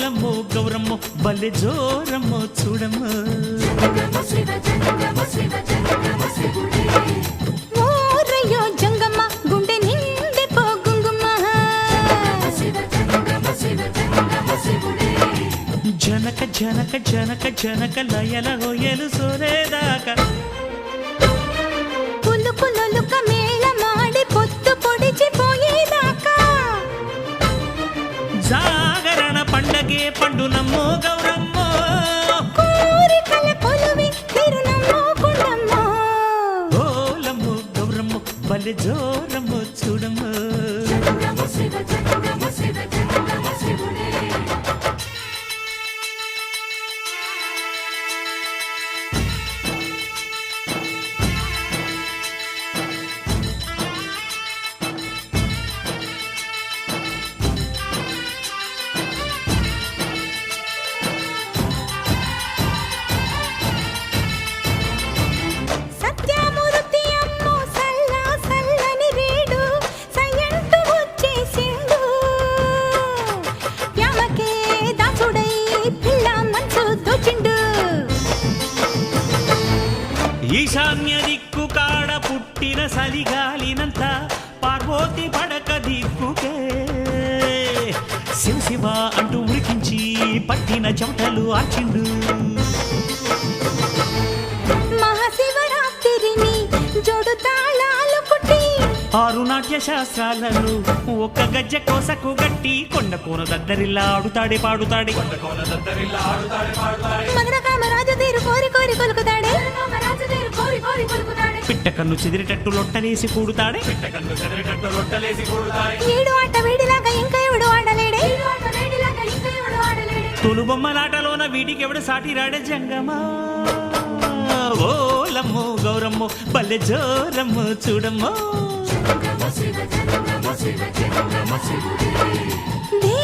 ఓలమ్మో గౌరమ్మో బల్లె జోరమ్మో చూడమ్మో ఓరయ్యో జంగమ్మ గుండె నిండి పోగుంగుమ్మ జనక జనక జనక జనక లయల హోయలు సోరేదాకా పులుక మేళ మాడి పొత్తు పొడిచిపోయేదాకా జాగరణ పండగే పండునమ్మో గౌరమ్మో కోరికల కొలువి తిరునమ్మో గుండమ్మో ఓలమ్మో గౌరమ్మో బల్లె జోరమ్మో చూడమ్మో సత్యమూర్తి అమ్మో సల్లా సల్లని రేడు సయ్యంటూ వచ్చేసిండు యామకే దాసుడై పిల్ల మనసు దోచిండు ఈశాన్య దిక్కు కాడ పుట్టిన సలిగాలినంత పార్వతి పడక దిక్కుకే శివ శివ అంటూ ఉరికించి పట్టిన చెమటలు ఆచిండు మహాశివరాత్రిని జోడు తాళాలు కుట్టి ఆరు నాట్య శాస్త్రాలను ఒక్క గజ్జ కోసకు గట్టి కొండ కోన దద్దరిల్లా ఆడుతాడే పాడుతాడే మగర కామరాజు తీరు కోరి కోరి కొలుకుతాడే పిట్ట కన్ను చెదిరేటట్టు లొట్టలేసి కూడుతాడే ఏడు ఆట వేడిలాగా ఇంకా ఎవడు ఆడలేడే తొలు బొమ్మలాటలోన వీడికెవడు సాటి రాడే జంగమా ఓలమ్మో గౌరమ్మో బల్లె జోరమ్మో చూడమ్మో దే